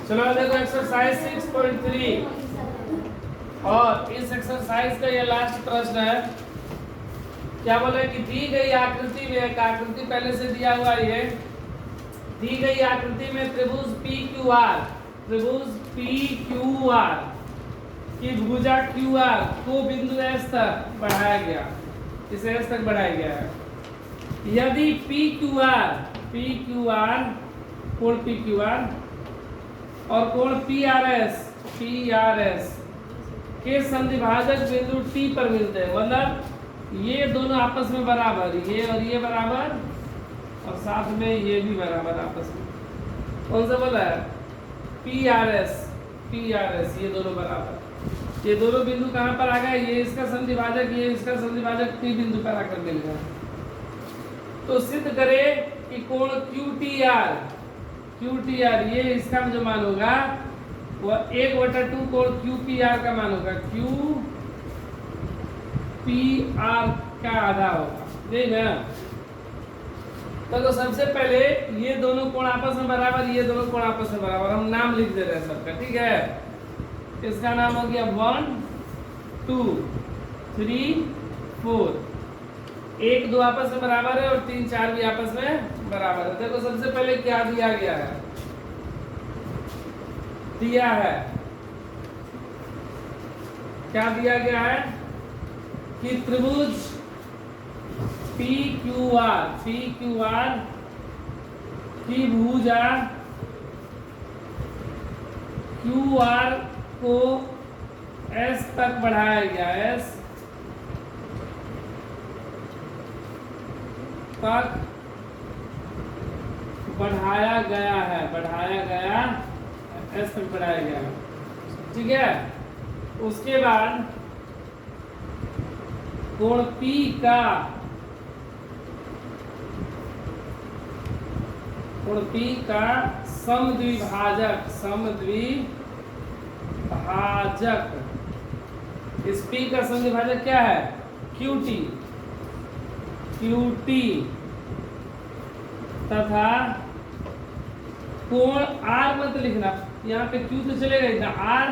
चलो देखो एक्सरसाइज 6.3 और इस एक्सरसाइज का ये लास्ट प्रश्न है। क्या बोले कि दी गई आकृति में, एक आकृति पहले से दिया हुआ है, दी गई आकृति में त्रिभुज पी क्यू आर की भुजा क्यू आर को बिंदु एस तक बढ़ाया गया, इसे एस तक बढ़ाया गया है। यदि पी क्यू आर कोण पी क्यू आर और कोण पी आर एस के संधिभाजक बिंदु टी पर मिलते हैं, मतलब ये दोनों आपस में बराबर, ये और ये बराबर और साथ में ये भी बराबर आपस में। कौन सा बोला है? पी आर एस ये दोनों बराबर। ये दोनों बिंदु कहाँ पर आ गए? ये इसका संधिभाजक, ये इसका संधिभाजक टी बिंदु पर आकर मिल गया। तो सिद्ध करे कि कोण क्यू टी आर ये इसका जो मान होगा वह 1/2 कोण क्यू पी आर का मान होगा, क्यू पी आर का आधा होगा, ठीक है। तो सबसे पहले ये दोनों कोण आपस में बराबर, ये दोनों कोण आपस में बराबर, हम नाम लिख दे रहे हैं सबका, ठीक है। इसका नाम हो गया 1 2 3 4, 1 2 आपस में बराबर है और 3 4 भी आपस में बराबर है। देखो सबसे पहले क्या दिया गया है, क्या दिया गया है कि त्रिभुज पी क्यू आर की भुजा क्यू आर को एस तक बढ़ाया गया, एस तक बढ़ाया गया, एस तक बढ़ाया गया, ठीक है। उसके बाद कोण P का समद्विभाजक, इस P का समद्विभाजक क्या है? QT तथा कोण R मत लिखना, यहाँ पे Q तो चलेगा इतना, R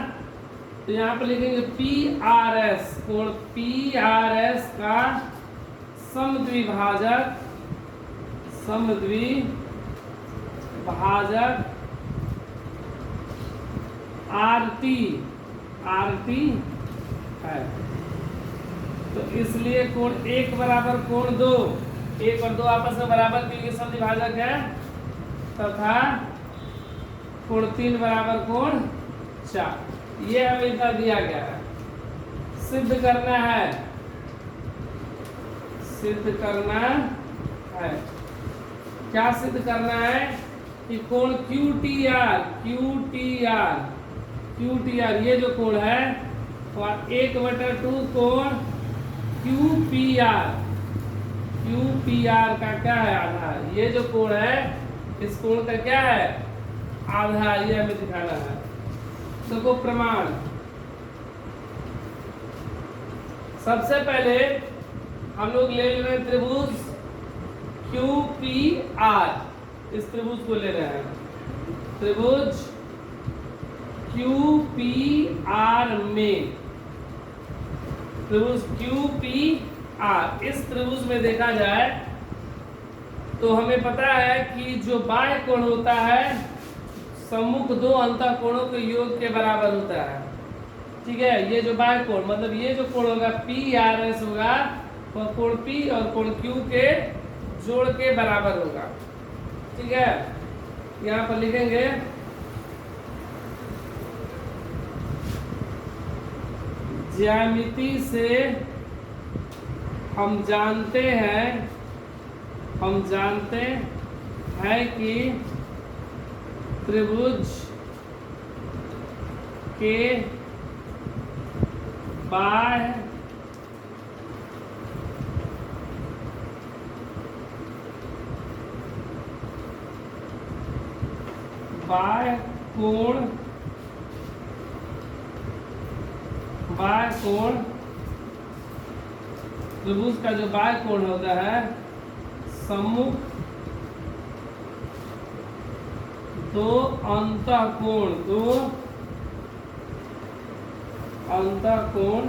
तो यहाँ पे लिखेंगे PRS, कोण PRS का समद्विभाजक RT है। तो इसलिए कोण 1 बराबर कोण 2, 1 और 2 आपस में बराबर क्योंकि समद्विभाजक है, तथा कोण 3 बराबर कोण 4। ये हमें इतना दिया गया है। सिद्ध करना है, क्या सिद्ध करना है कि कोण QTR ये जो कोण है वह 1/2 कोण QPR का क्या है? आधा। ये जो कोण है इस कोण का क्या है? आधा। ये हमें दिखाना है। देखो प्रमाण, सबसे पहले हम लोग ले रहे हैं त्रिभुज QPR, इस त्रिभुज को ले रहे हैं। त्रिभुज QPR में त्रिभुज QPR, इस त्रिभुज में देखा जाए तो हमें पता है कि जो बाह्य कोण होता है सम्मुख दो अंतःकोणों के योग के बराबर होता है, ठीक है। ये जो बाह्य कोण मतलब ये जो कोण होगा PRS होगा वह कोण P और कोण Q के जोड़ के बराबर होगा, ठीक है। यहाँ पर लिखेंगे ज्यामिति से हम जानते हैं कि त्रिभुज के बाह्य कोण त्रिभुज का जो बाह्य कोण होता है सम्मुख दो अंतःकोण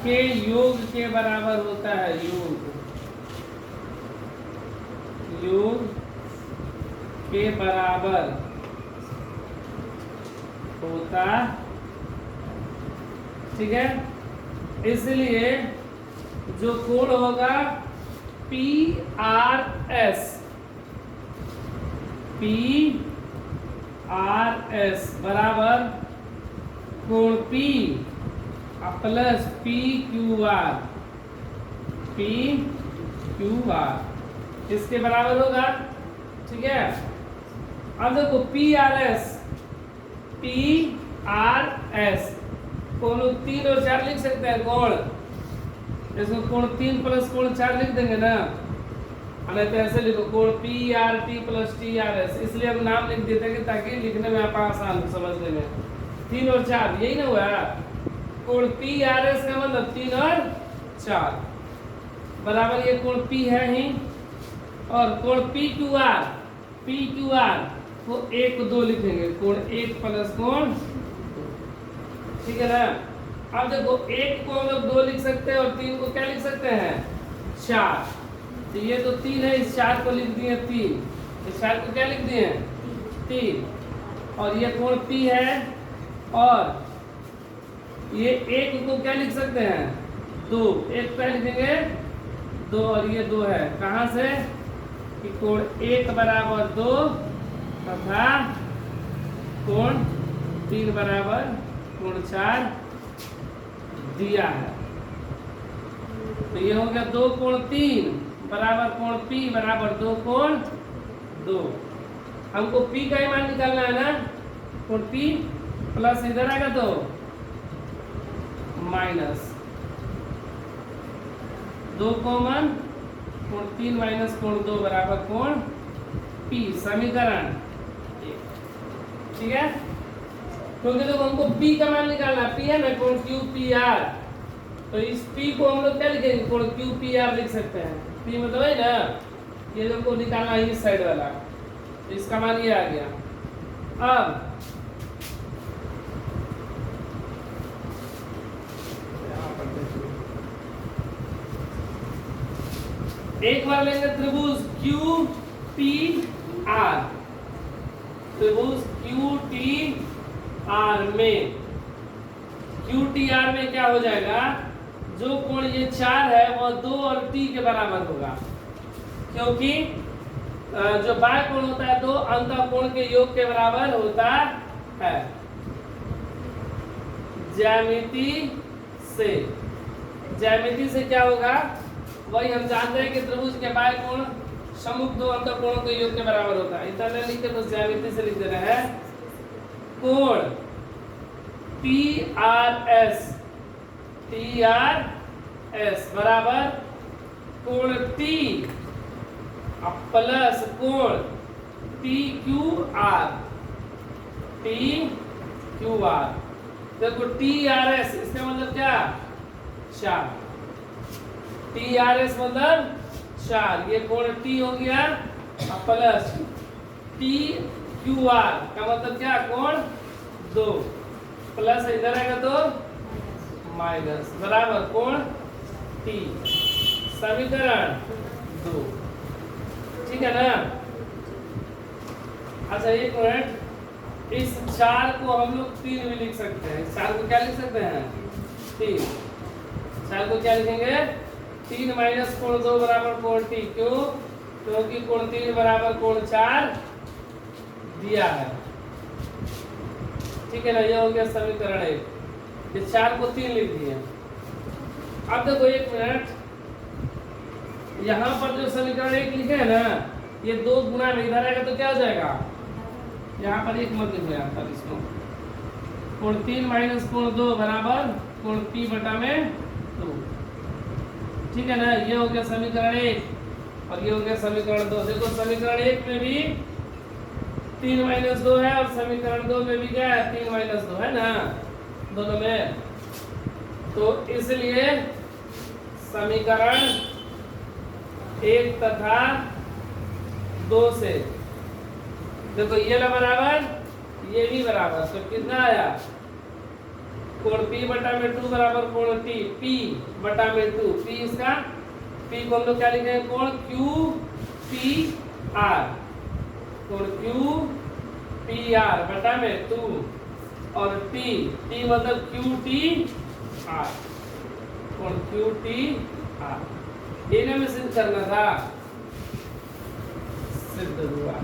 के योग के बराबर होता है। योग के बराबर होता, ठीक है। इसलिए जो कोण होगा PRS बराबर कोण P प्लस PQR इसके बराबर होगा, ठीक है। अब देखो PRS कोण 3 और 4 लिख सकते हैं कोण, इसको कोण 3 प्लस कोण 4 लिख देंगे ना, नहीं तो ऐसे लिखो कोण PRT प्लस TRS, इसलिए हम नाम लिख देते हैं कि ताकि लिखने में आप आसान हो समझने में। 3 और 4 यही ना हुआ, कोण PRS का मतलब 3 और 4 बराबर ये कोण P है ही, और कोण PQR को 1 2 लिखेंगे, कोण 1 प्लस कोण, ठीक है ना। अब देखो 1 को हम लोग 2 लिख सकते हैं और 3 को क्या लिख सकते हैं 4, तो ये तो 3 है, इस 4 को लिख दिए 3, इस 4 को क्या लिख दिए 3, और ये कोण P है, और ये 1 को क्या लिख सकते हैं 2, 1 क्या लिखेंगे 2, और ये 2 है, कहाँ से कि कोण 1 बराबर 2 तथा कोण 3 बराबर कोण 4 दिया है। तो ये हो गया 2 कोण 3 बराबर कोण P बराबर 2 कोण 2। हमको P का ही मान निकालना है ना, कोण P प्लस इधर आएगा तो माइनस 2 कॉमन, कोण 3 माइनस कोण 2 बराबर कोण P, समीकरण, ठीक है। क्योंकि देखो हमको P का मान निकालना, P है ना कोण QPR, तो इस P को हम लोग क्या लिखेंगे कोण QPR लिख सकते हैं, P मतलब है ना ये जो को निकालना है इस साइड वाला, तो इसका मान ये आ गया। अब एक बार लेंगे त्रिभुज QTR, त्रिभुज QTR में QTR में क्या हो जाएगा, जो कोण ये 4 है वह 2 और T के बराबर होगा, क्योंकि जो बाह्य कोण होता है 2 अंतःकोण के योग के बराबर होता है। ज्यामिति से क्या होगा, वही हम जानते हैं कि त्रिभुज के बाह्य कोण सम्मुख 2 अंतःकोणों के योग के बराबर होता है। इतना लिख के बस ज्यामिति से लिख देना है, कोण TRS बराबर कोण T प्लस कोण PQR। देखो TRS इसका मतलब क्या 4, TRS मतलब 4, ये कोण T हो गया, प्लस PQR का मतलब क्या कोण 2, प्लस इधर आएगा तो माइनस बराबर कोण T, समीकरण 2, ठीक है ना। अच्छा एक मिनट, इस 4 को हम लोग 3 भी लिख सकते हैं, 4 को क्या लिख सकते हैं 3, 4 को क्या लिखेंगे 3 माइनस कोण 2 बराबर कोण T, क्यों, क्योंकि कोण 3 बराबर कोण 4 दिया है, ठीक है ना। ये हो गया समीकरण 1, ये 4 को 3 लिख दिए। अब देखो एक मिनट, यहाँ पर जो समीकरण 1 लिखे है ना, ये 2 गुना में इधर आएगा तो क्या हो जाएगा, यहाँ पर 1 मत लिखो, यहाँ पर इसको कोण 3 माइनस कोण 2 बराबर कोण P बटा में 2, ठीक है ना। ये हो गया समीकरण 1 और ये हो गया समीकरण 2। देखो समीकरण 1 में भी 3 माइनस 2 है और समीकरण 2 में भी क्या है 3 माइनस 2 है ना, दोनों में। तो इसलिए समीकरण 1 तथा 2 से देखो ये ला बराबर, ये भी बराबर, तो कितना आया? कोण P बटा में 2 बराबर कोण T, P बटा में 2, P इसका, P को हम लोग क्या लिखेंगे? कोण Q P R, कोण Q P R बटा में 2, और T, T मतलब Q T R, कोण Q T R, इन्हें में सिद्ध करना था, सिद्ध हुआ।